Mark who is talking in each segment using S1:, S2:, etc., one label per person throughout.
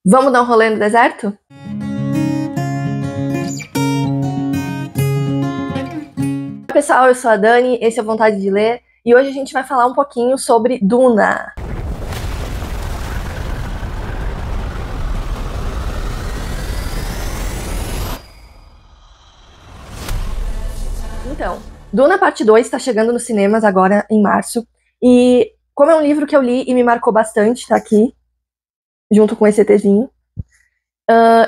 S1: Vamos dar um rolê no deserto? Oi, pessoal, eu sou a Dani, esse é Vontade de Ler, e hoje a gente vai falar um pouquinho sobre Duna. Então, Duna Parte 2 está chegando nos cinemas agora em março, e como é um livro que eu li e me marcou bastante, tá aqui, junto com esse ETzinho,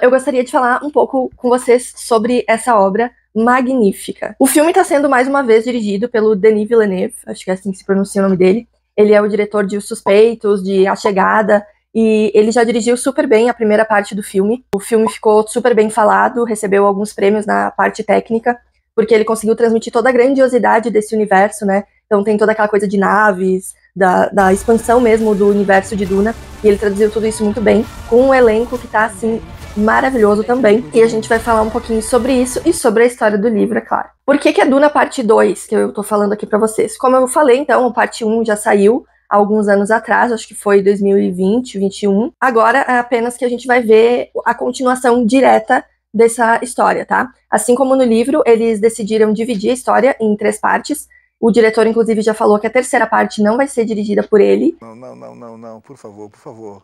S1: eu gostaria de falar um pouco com vocês sobre essa obra magnífica. O filme está sendo mais uma vez dirigido pelo Denis Villeneuve, acho que é assim que se pronuncia o nome dele. Ele é o diretor de Os Suspeitos, de A Chegada, e ele já dirigiu super bem a primeira parte do filme. O filme ficou super bem falado, recebeu alguns prêmios na parte técnica, porque ele conseguiu transmitir toda a grandiosidade desse universo, né? Então tem toda aquela coisa de naves, da expansão mesmo do universo de Duna, e ele traduziu tudo isso muito bem, com um elenco que tá, assim, maravilhoso também, e a gente vai falar um pouquinho sobre isso e sobre a história do livro, é claro. Por que é Duna Parte 2 que eu tô falando aqui pra vocês? Como eu falei, então, a Parte 1 já saiu há alguns anos atrás, acho que foi 2020, 2021, agora é apenas que a gente vai ver a continuação direta dessa história, tá? Assim como no livro, eles decidiram dividir a história em 3 partes. O diretor, inclusive, já falou que a terceira parte não vai ser dirigida por ele.
S2: Não, por favor.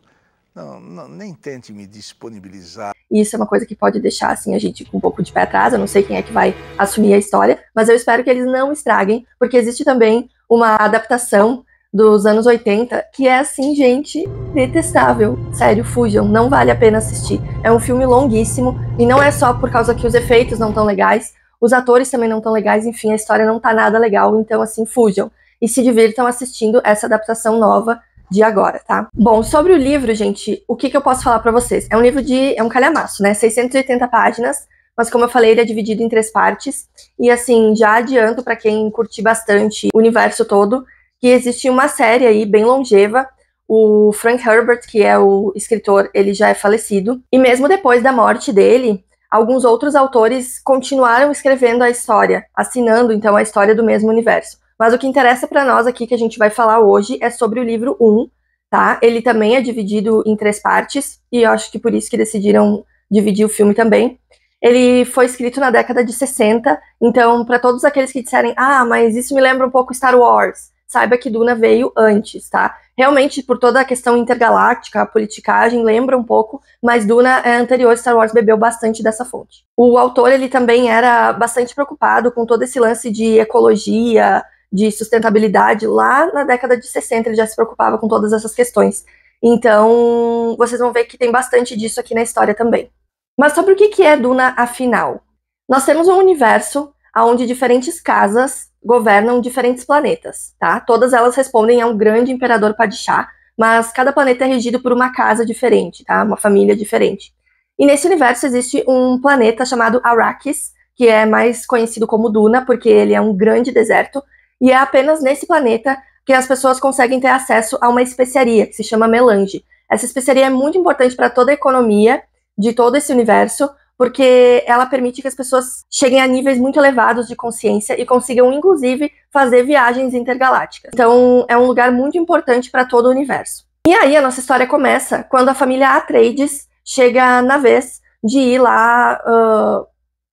S2: Não, nem tente me disponibilizar.
S1: Isso é uma coisa que pode deixar, assim, a gente com um pouco de pé atrás. Eu não sei quem é que vai assumir a história, mas eu espero que eles não estraguem, porque existe também uma adaptação dos anos 80 que é, assim, gente, detestável. Sério, fujam, não vale a pena assistir. É um filme longuíssimo, e não é só por causa que os efeitos não estão legais, os atores também não estão legais, enfim, a história não tá nada legal, então, assim, fujam. E se divirtam assistindo essa adaptação nova de agora, tá? Bom, sobre o livro, gente, o que eu posso falar pra vocês? É um livro é um calhamaço, né? 680 páginas, mas como eu falei, ele é dividido em 3 partes. E, assim, já adianto pra quem curtir bastante o universo todo, que existe uma série aí bem longeva. O Frank Herbert, que é o escritor, ele já é falecido. E mesmo depois da morte dele, alguns outros autores continuaram escrevendo a história, assinando, então, a história do mesmo universo. Mas o que interessa para nós aqui, que a gente vai falar hoje, é sobre o livro 1, tá? Ele também é dividido em 3 partes, e eu acho que por isso que decidiram dividir o filme também. Ele foi escrito na década de 60, então, para todos aqueles que disserem, mas isso me lembra um pouco Star Wars, saiba que Duna veio antes, tá? Realmente, por toda a questão intergaláctica, a politicagem lembra um pouco, mas Duna é anterior, Star Wars bebeu bastante dessa fonte. O autor, ele também era bastante preocupado com todo esse lance de ecologia, de sustentabilidade. Lá na década de 60 ele já se preocupava com todas essas questões. Então, vocês vão ver que tem bastante disso aqui na história também. Mas sobre o que é Duna, afinal? Nós temos um universo onde diferentes casas governam diferentes planetas, tá? Todas elas respondem a um grande imperador Padishah, mas cada planeta é regido por uma casa diferente, tá? Uma família diferente. E nesse universo existe um planeta chamado Arrakis, que é mais conhecido como Duna, porque ele é um grande deserto, e é apenas nesse planeta que as pessoas conseguem ter acesso a uma especiaria, que se chama melange. Essa especiaria é muito importante para toda a economia de todo esse universo, porque ela permite que as pessoas cheguem a níveis muito elevados de consciência e consigam, inclusive, fazer viagens intergalácticas. Então, é um lugar muito importante para todo o universo. E aí, a nossa história começa quando a família Atreides chega na vez de ir lá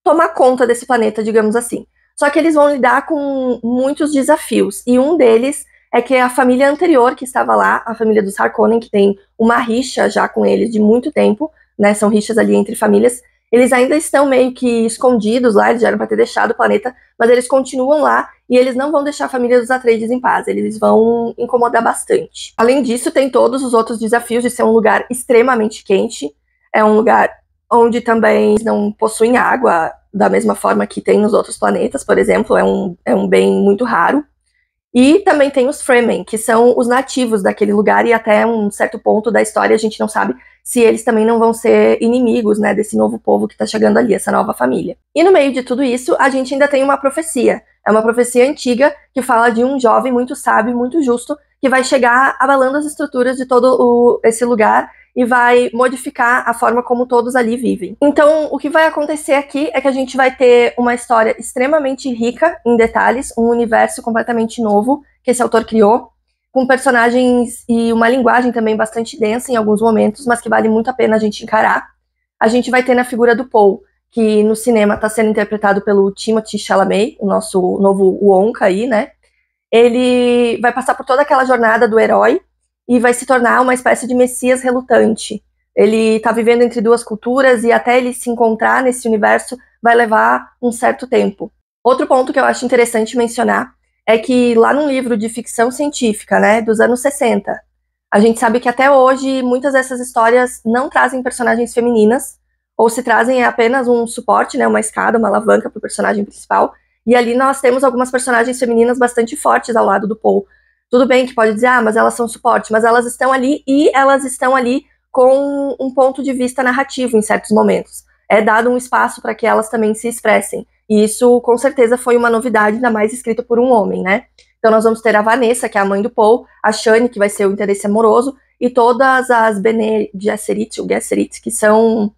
S1: tomar conta desse planeta, digamos assim. Só que eles vão lidar com muitos desafios, e um deles é que a família anterior que estava lá, a família dos Harkonnen, que tem uma rixa já com eles de muito tempo, né, são rixas ali entre famílias, eles ainda estão meio que escondidos lá, eles já eram para ter deixado o planeta, mas eles continuam lá e eles não vão deixar a família dos Atreides em paz, eles vão incomodar bastante. Além disso, tem todos os outros desafios de ser um lugar extremamente quente, é um lugar onde também não possuem água da mesma forma que tem nos outros planetas, por exemplo, é um bem muito raro. E também tem os Fremen, que são os nativos daquele lugar, e até um certo ponto da história a gente não sabe se eles também não vão ser inimigos, né, desse novo povo que tá chegando ali, essa nova família. E no meio de tudo isso, a gente ainda tem uma profecia. É uma profecia antiga que fala de um jovem muito sábio, muito justo, que vai chegar abalando as estruturas de todo esse lugar e vai modificar a forma como todos ali vivem. Então, o que vai acontecer aqui é que a gente vai ter uma história extremamente rica em detalhes, um universo completamente novo que esse autor criou, com personagens e uma linguagem também bastante densa em alguns momentos, mas que vale muito a pena a gente encarar. A gente vai ter na figura do Paul, que no cinema está sendo interpretado pelo Timothée Chalamet, o nosso novo Wonka aí, né? Ele vai passar por toda aquela jornada do herói e vai se tornar uma espécie de messias relutante. Ele está vivendo entre duas culturas e até ele se encontrar nesse universo vai levar um certo tempo. Outro ponto que eu acho interessante mencionar é que lá num livro de ficção científica, né, dos anos 60, a gente sabe que até hoje muitas dessas histórias não trazem personagens femininas, ou se trazem apenas um suporte, né, uma escada, uma alavanca para o personagem principal, e ali nós temos algumas personagens femininas bastante fortes ao lado do Paul. Tudo bem que pode dizer, mas elas são suporte, mas elas estão ali e elas estão ali com um ponto de vista narrativo em certos momentos. É dado um espaço para que elas também se expressem. E isso, com certeza, foi uma novidade, ainda mais escrita por um homem, né? Então nós vamos ter a Vanessa, que é a mãe do Paul, a Shani, que vai ser o interesse amoroso, e todas as Bene Gesserit, ou Gesserit, que são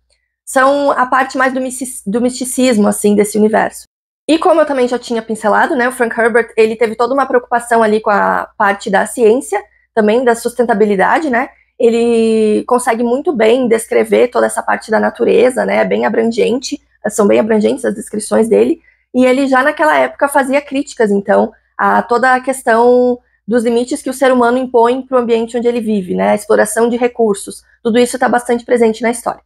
S1: a parte mais do misticismo, assim, desse universo. E como eu também já tinha pincelado, né, o Frank Herbert, ele teve toda uma preocupação ali com a parte da ciência, também da sustentabilidade, né? Ele consegue muito bem descrever toda essa parte da natureza, né? Bem abrangente, são bem abrangentes as descrições dele, e ele já naquela época fazia críticas, então, a toda a questão dos limites que o ser humano impõe para o ambiente onde ele vive, né? A exploração de recursos, tudo isso está bastante presente na história.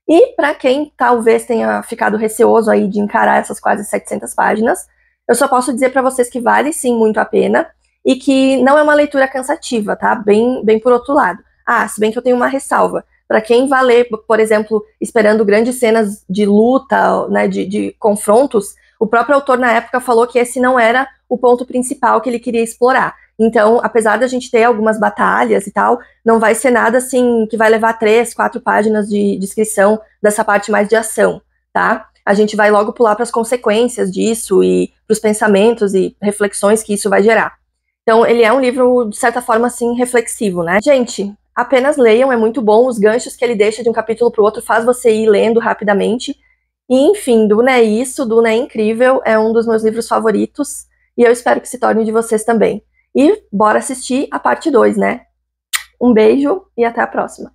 S1: E para quem talvez tenha ficado receoso aí de encarar essas quase 700 páginas, eu só posso dizer para vocês que vale sim muito a pena e que não é uma leitura cansativa, tá? Bem por outro lado. Se bem que eu tenho uma ressalva. Para quem vai ler, por exemplo, esperando grandes cenas de luta, né, de confrontos, o próprio autor na época falou que esse não era o ponto principal que ele queria explorar. Então, apesar da gente ter algumas batalhas e tal, não vai ser nada assim que vai levar 3, 4 páginas de descrição dessa parte mais de ação, tá? A gente vai logo pular para as consequências disso e para os pensamentos e reflexões que isso vai gerar. Então, ele é um livro, de certa forma, assim, reflexivo, né? Gente, apenas leiam, é muito bom. Os ganchos que ele deixa de um capítulo para o outro faz você ir lendo rapidamente. E, enfim, Duna é isso, Duna é incrível, é um dos meus livros favoritos e eu espero que se torne de vocês também. E bora assistir a parte 2, né? Um beijo e até a próxima.